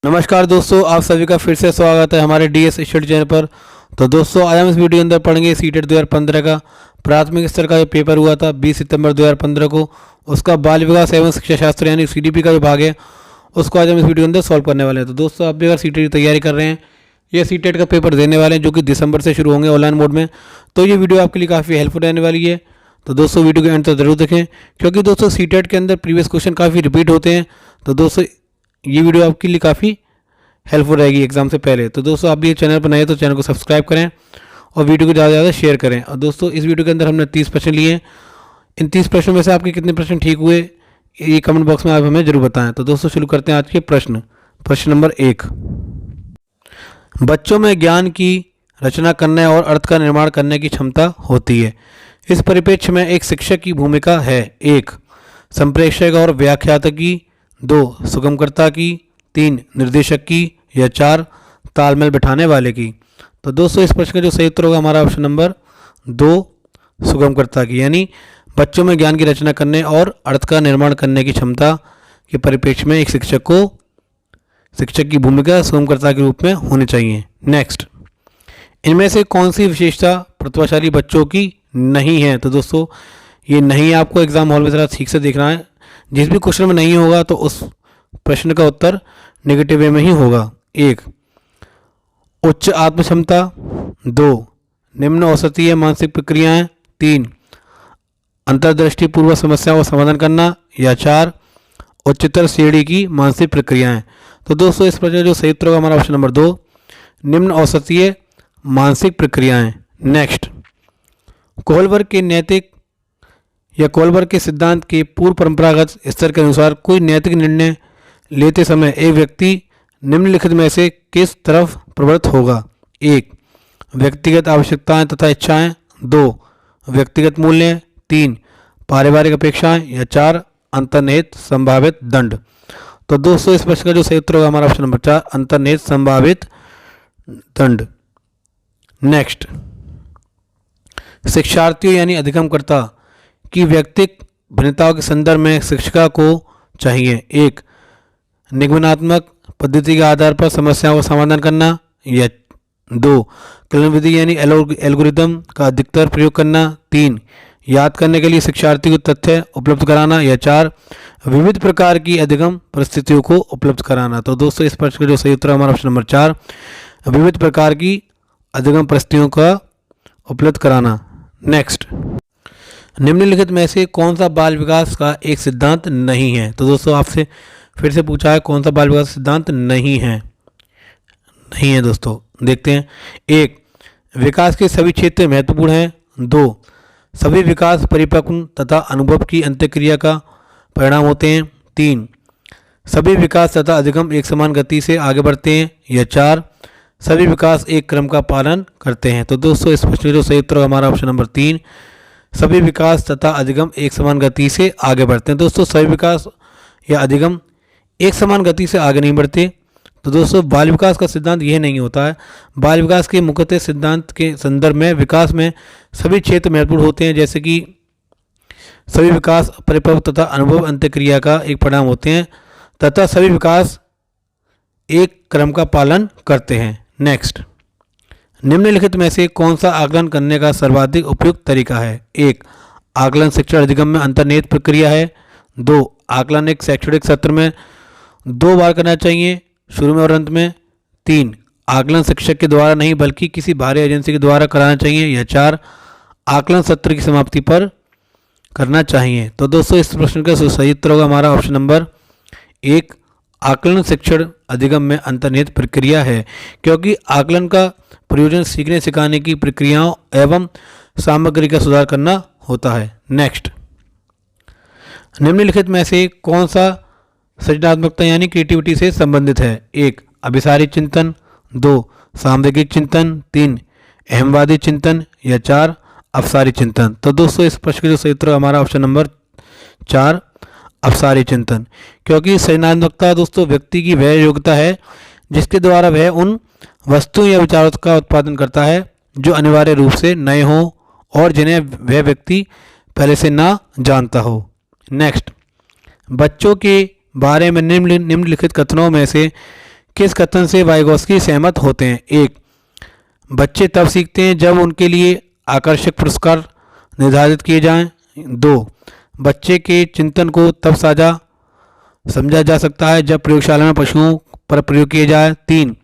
नमस्कार दोस्तों, आप सभी का फिर से स्वागत है हमारे डीएस स्टडी चैनल पर। तो दोस्तों, आज हम इस वीडियो के अंदर पढ़ेंगे सीटेट 2015 का प्राथमिक स्तर का जो पेपर हुआ था 20 सितंबर 2015 को, उसका बाल विकास एवं शिक्षा शास्त्र यानी सीडीपी का जो भाग है उसको आज हम इस वीडियो के अंदर सॉल्व करने वाले हैं। तो दोस्तों, आप भी अगर सीटेट की तैयारी कर रहे हैं या सीटेट का पेपर देने वाले हैं जो कि दिसंबर से शुरू होंगे ऑनलाइन मोड में, तो ये वीडियो आपके लिए काफ़ी हेल्पफुल रहने वाली है। तो दोस्तों, वीडियो के एंड तक जरूर देखें, क्योंकि दोस्तों सीटेट के अंदर प्रीवियस क्वेश्चन काफ़ी रिपीट होते हैं। तो दोस्तों, ये वीडियो आपके लिए काफ़ी हेल्पफुल रहेगी एग्जाम से पहले। तो दोस्तों, आप भी चैनल पर नए हैं तो चैनल को सब्सक्राइब करें और वीडियो को ज़्यादा से ज़्यादा शेयर करें। और दोस्तों, इस वीडियो के अंदर हमने 30 प्रश्न लिए हैं। इन 30 प्रश्नों में से आपके कितने प्रश्न ठीक हुए ये कमेंट बॉक्स में आप हमें जरूर बताएं। तो दोस्तों, शुरू करते हैं आज के प्रश्न। प्रश्न नंबर 1, बच्चों में ज्ञान की रचना करने और अर्थ का निर्माण करने की क्षमता होती है। इस परिप्रेक्ष्य में एक शिक्षक की भूमिका है: 1 संप्रेषक और व्याख्याता की, 2 सुगमकर्ता की, 3 निर्देशक की, या 4 तालमेल बिठाने वाले की। तो दोस्तों, इस प्रश्न का जो सही उत्तर होगा हमारा ऑप्शन नंबर 2 सुगमकर्ता की, यानी बच्चों में ज्ञान की रचना करने और अर्थ का निर्माण करने की क्षमता के परिप्रेक्ष्य में एक शिक्षक की भूमिका सुगमकर्ता के रूप में होनी चाहिए। नेक्स्ट, इनमें से कौन सी विशेषता प्रतिभाशाली बच्चों की नहीं है? तो दोस्तों, ये नहीं आपको एग्जाम हॉल में ज़रा ठीक से देखना है। जिस भी क्वेश्चन में नहीं होगा तो उस प्रश्न का उत्तर नेगेटिव वे में ही होगा। 1 उच्च आत्म क्षमता, 2 निम्न औसतीय मानसिक प्रक्रियाएं, 3 अंतर्दृष्टि पूर्वक समस्याओं का समाधान करना, या 4 उच्चतर श्रेणी की मानसिक प्रक्रियाएं। तो दोस्तों, इस प्रश्न जो सही उत्तर होगा हमारा ऑप्शन नंबर 2 निम्न औसतीय मानसिक प्रक्रियाएं। नेक्स्ट, कोहलबर्ग के नैतिक या कोहलबर्ग के सिद्धांत के पूर्व परंपरागत स्तर के अनुसार कोई नैतिक निर्णय लेते समय एक व्यक्ति निम्नलिखित में से किस तरफ प्रवृत्त होगा? 1 व्यक्तिगत आवश्यकताएं तथा इच्छाएं, 2 व्यक्तिगत मूल्य, 3 पारिवारिक अपेक्षाएं, या 4 अंतर्निहित संभावित दंड। तो दोस्तों, इस प्रश्न का जो सही उत्तर होगा हमारा ऑप्शन नंबर 4 अंतर्निहित संभावित दंड। नेक्स्ट, शिक्षार्थियों यानी अधिगमकर्ता की व्यक्तिगत भिन्नताओं के संदर्भ में शिक्षिका को चाहिए: 1 निगमनात्मक पद्धति के आधार पर समस्याओं का समाधान करना, या 2 कलन विधि यानी एल्गोरिदम का अधिकतर प्रयोग करना, 3 याद करने के लिए शिक्षार्थी को तथ्य उपलब्ध कराना, या 4 विविध प्रकार की अधिगम परिस्थितियों को उपलब्ध कराना। तो दोस्तों, इस प्रश्न का जो सही उत्तर है हमारा ऑप्शन नंबर 4 विविध प्रकार की अधिगम परिस्थितियों का उपलब्ध कराना। नेक्स्ट, निम्नलिखित में से कौन सा बाल विकास का एक सिद्धांत नहीं है? तो दोस्तों, आपसे फिर से पूछा है कौन सा बाल विकास सिद्धांत नहीं है दोस्तों, देखते हैं। 1 विकास के सभी क्षेत्र महत्वपूर्ण हैं, 2 सभी विकास परिपक्व तथा अनुभव की अंत्यक्रिया का परिणाम होते हैं, 3 सभी विकास तथा अधिगम एक समान गति से आगे बढ़ते हैं, या 4 सभी विकास एक क्रम का पालन करते हैं। तो दोस्तों, इस प्रश्न जो सही उत्तर हमारा ऑप्शन नंबर 3 सभी विकास तथा अधिगम एक समान गति से आगे बढ़ते हैं। दोस्तों, सभी विकास या अधिगम एक समान गति से आगे नहीं बढ़ते। तो दोस्तों, बाल विकास का सिद्धांत यह नहीं होता है। बाल विकास के मुख्यतः सिद्धांत के संदर्भ में विकास में सभी क्षेत्र महत्वपूर्ण होते हैं, जैसे कि सभी विकास परिपक्व तथा अनुभव अंत्यक्रिया का एक परिणाम होते हैं तथा सभी विकास एक क्रम का पालन करते हैं। नेक्स्ट, निम्नलिखित में से कौन सा आकलन करने का सर्वाधिक उपयुक्त तरीका है? 1 आकलन शिक्षण अधिगम में अंतर्निहित प्रक्रिया है, 2 आकलन एक शैक्षणिक सत्र में 2 बार करना चाहिए, शुरू में और अंत में, 3 आकलन शिक्षक के द्वारा नहीं बल्कि किसी बाहरी एजेंसी के द्वारा कराना चाहिए, या 4 आकलन सत्र की समाप्ति पर करना चाहिए। तो दोस्तों, इस प्रश्न का सही उत्तर होगा हमारा ऑप्शन नंबर 1 आकलन शिक्षण अधिगम में अंतर्निहित प्रक्रिया है, क्योंकि आकलन का प्रयोजन सीखने सिखाने की प्रक्रियाओं एवं सामग्री का सुधार करना होता है। नेक्स्ट, निम्नलिखित में से कौन सा सृजनात्मकता यानी क्रिएटिविटी से संबंधित है? 1 अभिसारी चिंतन, 2 सामवेगिक चिंतन, 3 अहमवादी चिंतन, या 4 अवसारी चिंतन। तो दोस्तों, इस प्रश्न का जो सही उत्तर हमारा ऑप्शन नंबर 4 अवसारी चिंतन, क्योंकि सृजनात्मकता दोस्तों व्यक्ति की वह योग्यता है जिसके द्वारा वह उन वस्तुओं या विचारों का उत्पादन करता है जो अनिवार्य रूप से नए हों और जिन्हें वह व्यक्ति पहले से ना जानता हो। नेक्स्ट, बच्चों के बारे में निम्नलिखित कथनों में से किस कथन से वाइगोस्की सहमत होते हैं? एक, बच्चे तब सीखते हैं जब उनके लिए आकर्षक पुरस्कार निर्धारित किए जाएं। दो, बच्चे के चिंतन को तब साझा समझा जा सकता है जब प्रयोगशाला में पशुओं पर प्रयोग किए जाए। तीन,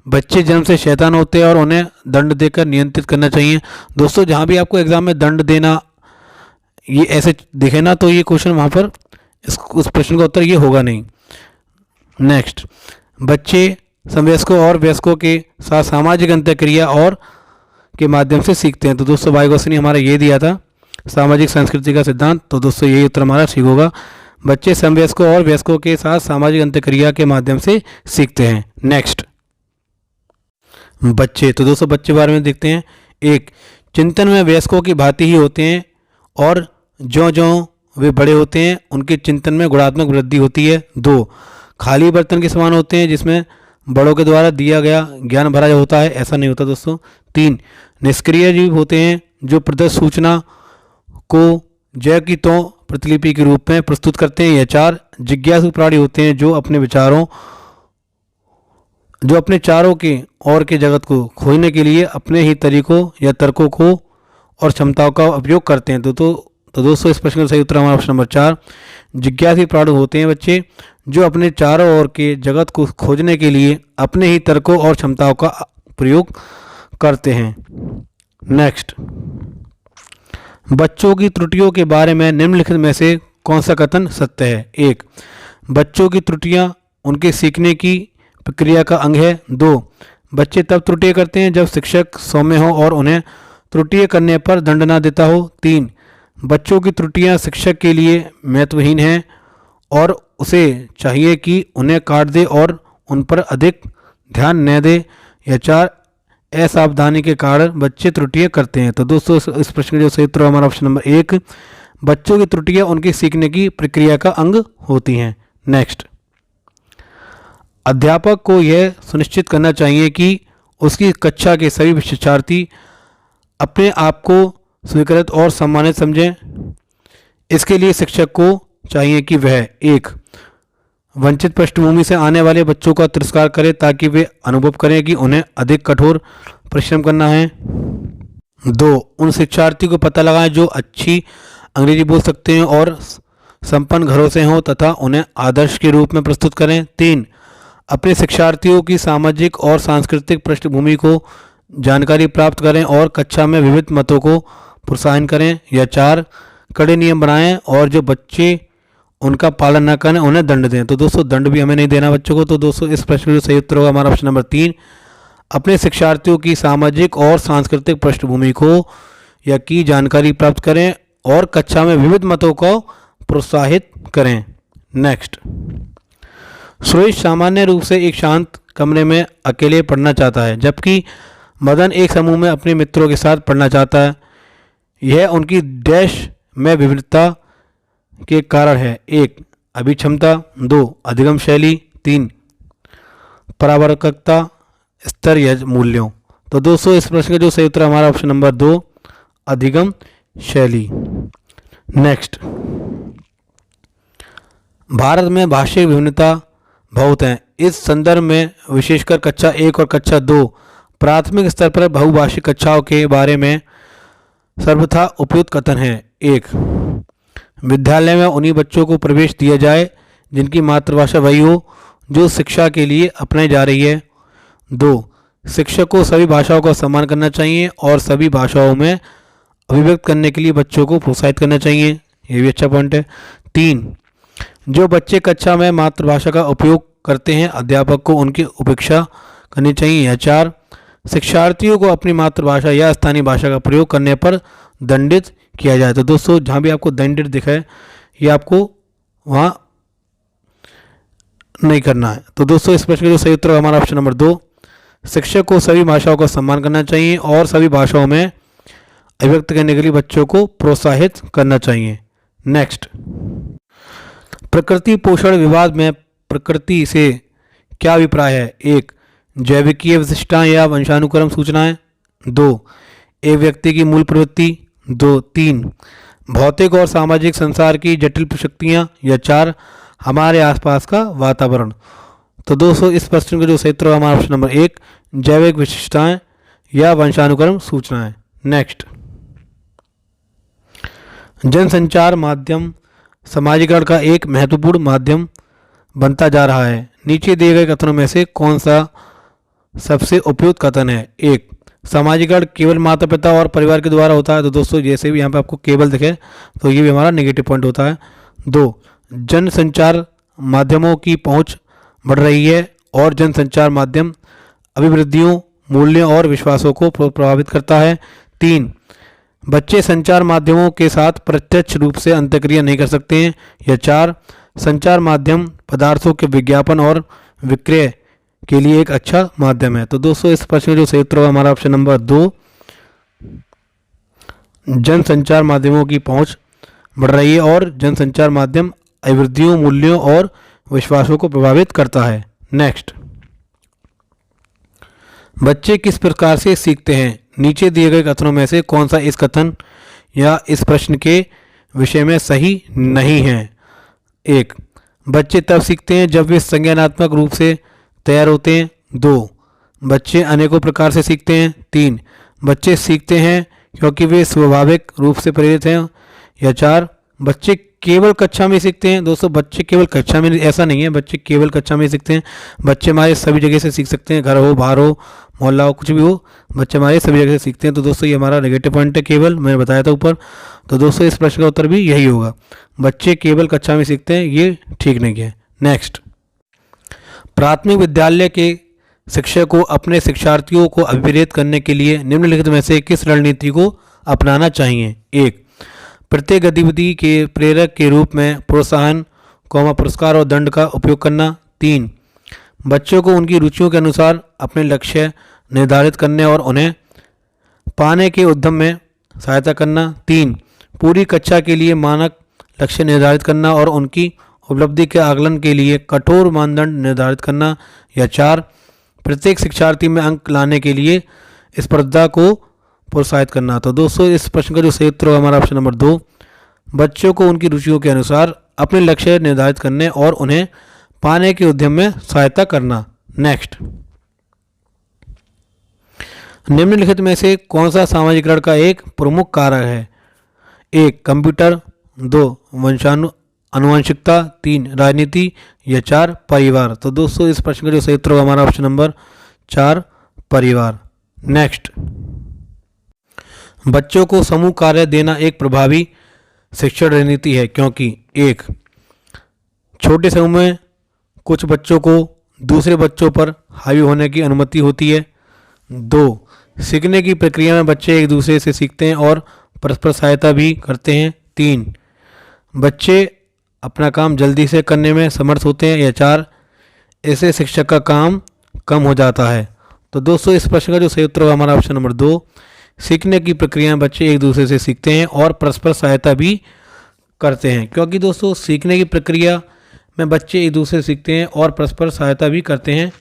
बच्चे जन्म से शैतान होते हैं और उन्हें दंड देकर नियंत्रित करना चाहिए। दोस्तों, जहाँ भी आपको एग्जाम में दंड देना ये ऐसे दिखे ना, तो ये क्वेश्चन वहाँ पर उस प्रश्न का उत्तर ये होगा नहीं। नेक्स्ट, बच्चे समवयस्कों और वयस्कों के साथ सामाजिक अंतःक्रिया और के माध्यम से सीखते हैं। तो दोस्तों, वाइगोस्की ने हमारा ये दिया था सामाजिक संस्कृति का सिद्धांत। तो दोस्तों, यही उत्तर हमारा ठीक होगा। बच्चे समवयस्कों और वयस्कों के साथ सामाजिक अंतःक्रिया के माध्यम से सीखते हैं। नेक्स्ट, बच्चे। तो दोस्तों, बच्चे बारे में देखते हैं। एक, चिंतन में वयस्कों की भांति ही होते हैं और ज्यों ज्यों वे बड़े होते हैं उनके चिंतन में गुणात्मक वृद्धि होती है। दो, खाली बर्तन के समान होते हैं जिसमें बड़ों के द्वारा दिया गया ज्ञान भरा होता है, ऐसा नहीं होता दोस्तों। तीन, निष्क्रिय जीव होते हैं जो प्रदत्त सूचना को जय की तो प्रतिलिपि के रूप में प्रस्तुत करते हैं। या चार, जिज्ञासु प्राणी होते हैं जो अपने चारों के और के जगत को खोजने के लिए अपने ही तरीकों या तर्कों को और क्षमताओं का उपयोग करते हैं। तो दोस्तों, इस प्रश्न का सही उत्तर हमारा ऑप्शन नंबर 4, जिज्ञासी प्राणी होते हैं बच्चे जो अपने चारों ओर के जगत को खोजने के लिए अपने ही तर्कों और क्षमताओं का प्रयोग करते हैं। नेक्स्ट, बच्चों की त्रुटियों के बारे में निम्नलिखित में से कौन सा कथन सत्य है? एक, बच्चों की त्रुटियां उनके सीखने की प्रक्रिया का अंग है। दो, बच्चे तब त्रुटियां करते हैं जब शिक्षक सौम्य हो और उन्हें त्रुटियां करने पर दंड ना देता हो। तीन, बच्चों की त्रुटियां शिक्षक के लिए महत्वहीन हैं और उसे चाहिए कि उन्हें काट दे और उन पर अधिक ध्यान न दे। या चार, असावधानी के कारण बच्चे त्रुटियां करते हैं। तो दोस्तों, इस प्रश्न का जो सही उत्तर हमारा ऑप्शन नंबर 1, बच्चों की त्रुटियां उनकी सीखने की प्रक्रिया का अंग होती हैं। नेक्स्ट, अध्यापक को यह सुनिश्चित करना चाहिए कि उसकी कक्षा के सभी शिक्षार्थी अपने आप को स्वीकृत और सम्मानित समझें। इसके लिए शिक्षक को चाहिए कि वह एक, वंचित पृष्ठभूमि से आने वाले बच्चों का तिरस्कार करे ताकि वे अनुभव करें कि उन्हें अधिक कठोर परिश्रम करना है। दो, उन शिक्षार्थियों को पता लगाएं जो अच्छी अंग्रेजी बोल सकते हैं और संपन्न घरों से हों तथा उन्हें आदर्श के रूप में प्रस्तुत करें। तीन, अपने शिक्षार्थियों की सामाजिक और सांस्कृतिक पृष्ठभूमि को जानकारी प्राप्त करें और कक्षा में विविध मतों को प्रोत्साहन करें। या चार, कड़े नियम बनाएं और जो बच्चे उनका पालन न करें उन्हें दंड दें। तो दोस्तों, दंड भी हमें नहीं देना बच्चों को। तो दोस्तों, इस प्रश्न का जो सही उत्तर होगा हमारा ऑप्शन नंबर 3, अपने शिक्षार्थियों की सामाजिक और सांस्कृतिक पृष्ठभूमि को या की जानकारी प्राप्त करें और कक्षा में विविध मतों को प्रोत्साहित करें। नेक्स्ट, सुरेश सामान्य रूप से एक शांत कमरे में अकेले पढ़ना चाहता है जबकि मदन एक समूह में अपने मित्रों के साथ पढ़ना चाहता है। यह उनकी डैश में विविधता के कारण है। एक, अभिक्षमता। दो, अधिगम शैली। तीन, परावर्तकता स्तर या मूल्यों। तो दोस्तों, इस प्रश्न का जो सही उत्तर हमारा ऑप्शन नंबर 2, अधिगम शैली। नेक्स्ट, भारत में भाषिक विभिन्नता बहुत है। इस संदर्भ में विशेषकर कक्षा 1 और कक्षा 2 प्राथमिक स्तर पर बहुभाषिक कक्षाओं के बारे में सर्वथा उपयुक्त कथन है। एक, विद्यालय में उन्हीं बच्चों को प्रवेश दिया जाए जिनकी मातृभाषा वही हो जो शिक्षा के लिए अपनाई जा रही है। दो, शिक्षक को सभी भाषाओं का सम्मान करना चाहिए और सभी भाषाओं में अभिव्यक्त करने के लिए बच्चों को प्रोत्साहित करना चाहिए। ये भी अच्छा पॉइंट है। तीन, जो बच्चे कक्षा में मातृभाषा का उपयोग करते हैं अध्यापक को उनकी उपेक्षा करनी चाहिए। या चार, शिक्षार्थियों को अपनी मातृभाषा या स्थानीय भाषा का प्रयोग करने पर दंडित किया जाए। तो दोस्तों, जहाँ भी आपको दंडित दिखा है ये आपको वहाँ नहीं करना है। तो दोस्तों, इस प्रश्न का जो सही उत्तर हमारा ऑप्शन नंबर 2, शिक्षक को सभी भाषाओं का सम्मान करना चाहिए और सभी भाषाओं में अभिव्यक्त करने के लिए बच्चों को प्रोत्साहित करना चाहिए। नेक्स्ट, प्रकृति पोषण विवाद में प्रकृति से क्या अभिप्राय है? एक, जैविकीय विशिष्टताएं या वंशानुक्रम सूचनाएं। दो, एक व्यक्ति की मूल प्रवृत्ति। दो, तीन, भौतिक और सामाजिक संसार की जटिल शक्तियाँ। या चार, हमारे आसपास का वातावरण। तो दोस्तों इस प्रश्न का जो सही उत्तर होगा हमारा ऑप्शन नंबर 1, जैविक विशिष्टताएं या वंशानुक्रम सूचनाएं। नेक्स्ट, जनसंचार माध्यम समाजीकरण का एक महत्वपूर्ण माध्यम बनता जा रहा है। नीचे दिए गए कथनों में से कौन सा सबसे उपयुक्त कथन है? 1, समाजीकरण केवल माता पिता और परिवार के द्वारा होता है। तो दोस्तों जैसे भी यहाँ पे आपको केवल दिखे तो ये भी हमारा नेगेटिव पॉइंट होता है। 2, जनसंचार माध्यमों की पहुंच बढ़ रही है और जनसंचार माध्यम अभिवृद्धियों, मूल्यों और विश्वासों को प्रभावित करता है। 3, बच्चे संचार माध्यमों के साथ प्रत्यक्ष रूप से अंतःक्रिया नहीं कर सकते हैं। या 4, संचार माध्यम पदार्थों के विज्ञापन और विक्रय के लिए एक अच्छा माध्यम है। तो दोस्तों इस प्रश्न का जो सही उत्तर होगा हमारा ऑप्शन नंबर 2, जनसंचार माध्यमों की पहुंच बढ़ रही है और जनसंचार माध्यम अभिवृद्धियों, मूल्यों और विश्वासों को प्रभावित करता है। नेक्स्ट, बच्चे किस प्रकार से सीखते हैं? नीचे दिए गए कथनों में से कौन सा इस कथन या इस प्रश्न के विषय में सही नहीं है? 1, बच्चे तब सीखते हैं जब वे संज्ञानात्मक रूप से तैयार होते हैं। 2, बच्चे अनेकों प्रकार से सीखते हैं। 3, बच्चे सीखते हैं क्योंकि वे स्वाभाविक रूप से प्रेरित हैं। या 4, बच्चे केवल कक्षा में सीखते हैं। दोस्तों बच्चे केवल कक्षा में, ऐसा नहीं है बच्चे केवल कक्षा में सीखते हैं। बच्चे हमारे सभी जगह से सीख सकते हैं, घर हो, बाहर हो, मोहल्ला हो, कुछ भी हो, बच्चे हमारे सभी जगह से सीखते हैं। तो दोस्तों ये हमारा नेगेटिव पॉइंट है, केवल मैंने बताया था ऊपर। तो दोस्तों इस प्रश्न का उत्तर भी यही होगा, बच्चे केवल कक्षा में सीखते हैं, ये ठीक नहीं है। नेक्स्ट, प्राथमिक विद्यालय के शिक्षक को अपने शिक्षार्थियों को अभिप्रेरित करने के लिए निम्नलिखित में से किस रणनीति को अपनाना चाहिए? 1, प्रत्येक गतिविधि के प्रेरक के रूप में प्रोत्साहन, पुरस्कार और दंड का उपयोग करना। 3, बच्चों को उनकी रुचियों के अनुसार अपने लक्ष्य निर्धारित करने और उन्हें पाने के उद्यम में सहायता करना। 3, पूरी कक्षा के लिए मानक लक्ष्य निर्धारित करना और उनकी उपलब्धि के आकलन के लिए कठोर मानदंड निर्धारित करना। या 4, प्रत्येक शिक्षार्थी में अंक लाने के लिए स्पर्धा को प्रोत्साहित करना। तो दोस्तों इस प्रश्न का जो सही उत्तर होगा हमारा ऑप्शन नंबर 2, बच्चों को उनकी रुचियों के अनुसार अपने लक्ष्य निर्धारित करने और उन्हें पाने के उद्यम में सहायता करना। नेक्स्ट, निम्नलिखित में से कौन सा सामाजिकरण का एक प्रमुख कारक है? 1, कंप्यूटर। 2, आनुवंशिकता। 3, राजनीति। या 4, परिवार। तो दोस्तों इस प्रश्न का जो सही उत्तर होगा हमारा ऑप्शन नंबर 4, परिवार। नेक्स्ट, बच्चों को समूह कार्य देना एक प्रभावी शिक्षण रणनीति है क्योंकि 1, छोटे समूह में कुछ बच्चों को दूसरे बच्चों पर हावी होने की अनुमति होती है। 2, सीखने की प्रक्रिया में बच्चे एक दूसरे से सीखते हैं और परस्पर सहायता भी करते हैं। 3, बच्चे अपना काम जल्दी से करने में समर्थ होते हैं। या 4, ऐसे शिक्षक का काम कम हो जाता है। तो दोस्तों इस प्रश्न का जो सही उत्तर होगा हमारा ऑप्शन नंबर 2, सीखने की प्रक्रिया में बच्चे एक दूसरे से सीखते हैं और परस्पर सहायता भी करते हैं। क्योंकि दोस्तों सीखने की प्रक्रिया में बच्चे एक दूसरे से सीखते हैं और परस्पर सहायता भी करते हैं।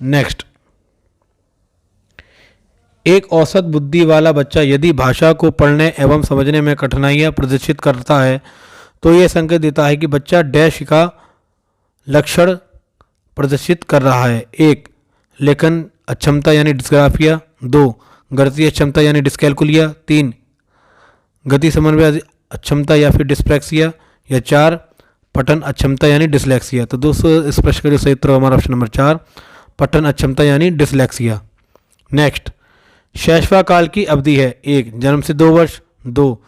नेक्स्ट, एक औसत बुद्धि वाला बच्चा यदि भाषा को पढ़ने एवं समझने में कठिनाइयाँ प्रदर्शित करता है तो यह संकेत देता है कि बच्चा डैश का लक्षण प्रदर्शित कर रहा है। 1, लेखन अक्षमता यानी डिस्ग्राफिया। 2, गणितीय अक्षमता यानी डिस्कैलकुलिया। 3, गति समन्वय अक्षमता या फिर डिस्प्रैक्सिया। या 4, पठन अक्षमता यानी डिसलेक्सिया। तो दोस्तों इस प्रश्न का जो सही उत्तर हमारा ऑप्शन नंबर 4, पठन अक्षमता यानी डिसलेक्सिया। नेक्स्ट, शैशव काल की अवधि है। 1, जन्म से 2 वर्ष। 2,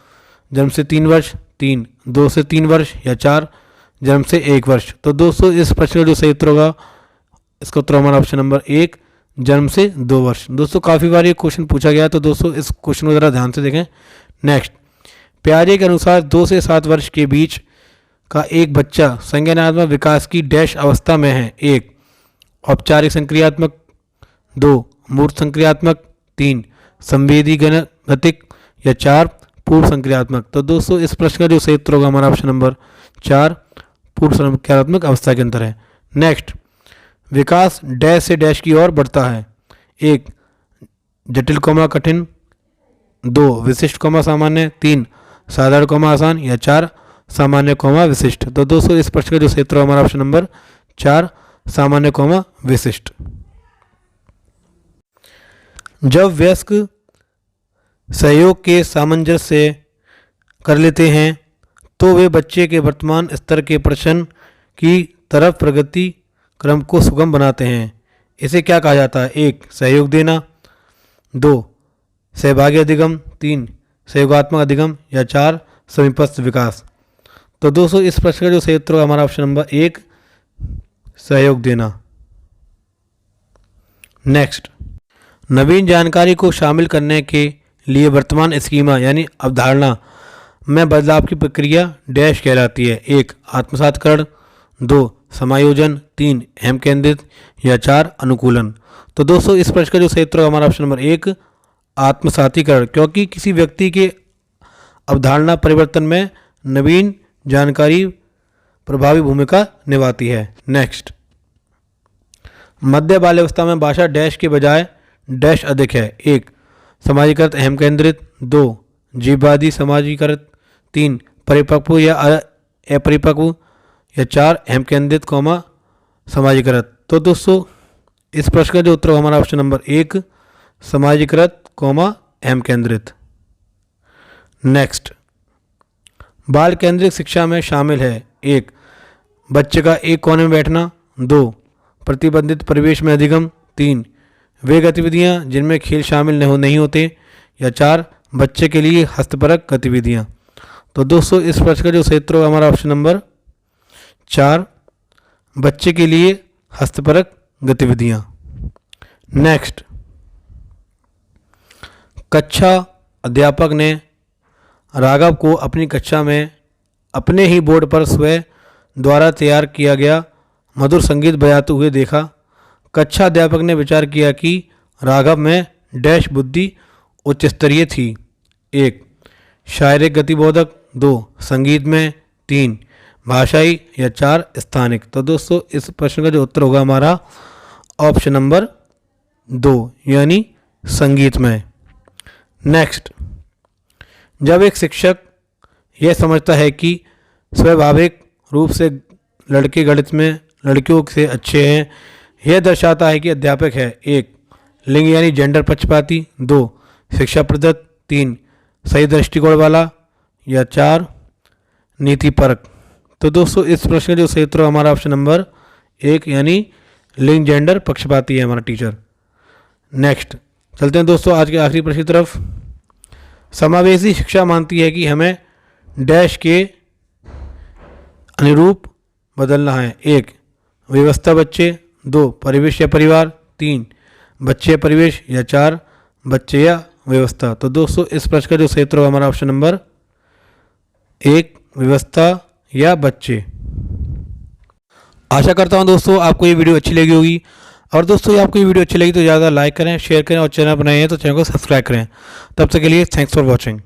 जन्म से 3 वर्ष। 3, 2 से 3 वर्ष। या 4, जन्म से 1 वर्ष। तो दोस्तों इस प्रश्न का जो सही उत्तर होगा, इसका उत्तर हमारा ऑप्शन नंबर 1, जन्म से 2 वर्ष। दोस्तों काफ़ी बार ये क्वेश्चन पूछा गया, तो दोस्तों इस क्वेश्चन को ज़रा ध्यान से देखें। नेक्स्ट, पियाजे के अनुसार 2 से 7 वर्ष के बीच का एक बच्चा संज्ञानात्मक विकास की डैश अवस्था में है। 1, औपचारिक संक्रियात्मक। 2, मूर्त संक्रियात्मक। 3, संवेदी गतिक। या 4, पूर्व संक्रियात्मक। तो दोस्तों इस प्रश्न का जो सही उत्तर होगा हमारा ऑप्शन नंबर 4, पूर्व संक्रियात्मक अवस्था के अंदर है। नेक्स्ट, विकास डैश से डैश की ओर बढ़ता है। 1, जटिल कौमा कठिन। 2, विशिष्ट कौमा सामान्य। 3, साधारण कौमा आसान। या 4, सामान्य कौमा विशिष्ट। तो दोस्तों इस प्रश्न का जो सही उत्तर हमारा ऑप्शन नंबर 4, सामान्य कौमा विशिष्ट। जब वयस्क सहयोग के सामंजस्य से कर लेते हैं तो वे बच्चे के वर्तमान स्तर के प्रश्न की तरफ प्रगति क्रम को सुगम बनाते हैं। इसे क्या कहा जाता है? 1. सहयोग देना, 2. सहभागी अधिगम, 3. सहयोगात्मक अधिगम या 4. समीपस्थ विकास। तो दोस्तों इस प्रश्न का जो सही उत्तर होगा हमारा ऑप्शन नंबर 1 सहयोग देना। नेक्स्ट, नवीन जानकारी को शामिल करने के लिए वर्तमान स्कीमा यानी अवधारणा में बदलाव की प्रक्रिया डैश कहलाती है। 1. आत्मसातकरण, 2. समायोजन, 3. अहम केंद्रित या 4. अनुकूलन। तो दोस्तों इस प्रश्न का जो सही उत्तर होगा हमारा ऑप्शन नंबर 1 आत्मसातीकरण, क्योंकि किसी व्यक्ति के अवधारणा परिवर्तन में नवीन जानकारी प्रभावी भूमिका निभाती है। नेक्स्ट, मध्य बाल्यावस्था में भाषा डैश के बजाय डैश अधिक है। 1. समाजीकृत अहम केंद्रित, 2. जीववादी समाजीकृत, 3. परिपक्व या अपरिपक्व या 4. अहम केंद्रित कौमा समाजीकृत। तो दोस्तों इस प्रश्न का जो उत्तर होगा हमारा ऑप्शन नंबर 1 समाजीकृत कौमा अहम केंद्रित। नेक्स्ट, बाल केंद्रित शिक्षा में शामिल है 1. बच्चे का एक कोने में बैठना, 2. प्रतिबंधित परिवेश में अधिगम, 3. वे गतिविधियां जिनमें खेल शामिल नहीं होते या 4. बच्चे के लिए हस्तपरक गतिविधियां। तो दोस्तों इस प्रश्न का जो सही उत्तर होगा हमारा ऑप्शन नंबर 4 बच्चे के लिए हस्तपरक गतिविधियां। नेक्स्ट, कक्षा अध्यापक ने राघव को अपनी कक्षा में अपने ही बोर्ड पर स्वयं द्वारा तैयार किया गया मधुर संगीत बजाते हुए देखा। कक्षा अध्यापक ने विचार किया कि राघव में डैश बुद्धि उच्च स्तरीय थी। 1. शारीरिक गतिबोधक, 2. संगीत में, 3. भाषाई या 4. स्थानिक। तो दोस्तों इस प्रश्न का जो उत्तर होगा हमारा ऑप्शन नंबर 2 यानी संगीत में। नेक्स्ट, जब एक शिक्षक यह समझता है कि स्वाभाविक रूप से लड़के गणित में लड़कियों से अच्छे हैं, यह दर्शाता है कि अध्यापक है 1. लिंग यानी जेंडर पक्षपाती, 2. शिक्षाप्रदत्त, 3. सही दृष्टिकोण वाला या 4. नीतिपरक। तो दोस्तों इस प्रश्न का जो सही उत्तर हमारा ऑप्शन नंबर 1 यानी लिंग जेंडर पक्षपाती है हमारा टीचर। नेक्स्ट, चलते हैं दोस्तों आज के आखिरी प्रश्न की तरफ। समावेशी शिक्षा मानती है कि हमें डैश के अनुरूप बदलना है। 1. व्यवस्था बच्चे, 2. परिवेश या परिवार, 3. बच्चे या परिवेश या 4. बच्चे या व्यवस्था। तो दोस्तों इस प्रश्न का जो सही उत्तर होगा हमारा ऑप्शन नंबर 1 व्यवस्था या बच्चे। आशा करता हूं दोस्तों आपको ये वीडियो अच्छी लगी होगी, और दोस्तों ये आपको ये वीडियो अच्छी लगी तो ज़्यादा लाइक करें, शेयर करें और चैनल बनाए हैं तो चैनल को सब्सक्राइब करें। तब तक के लिए थैंक्स फॉर वॉचिंग।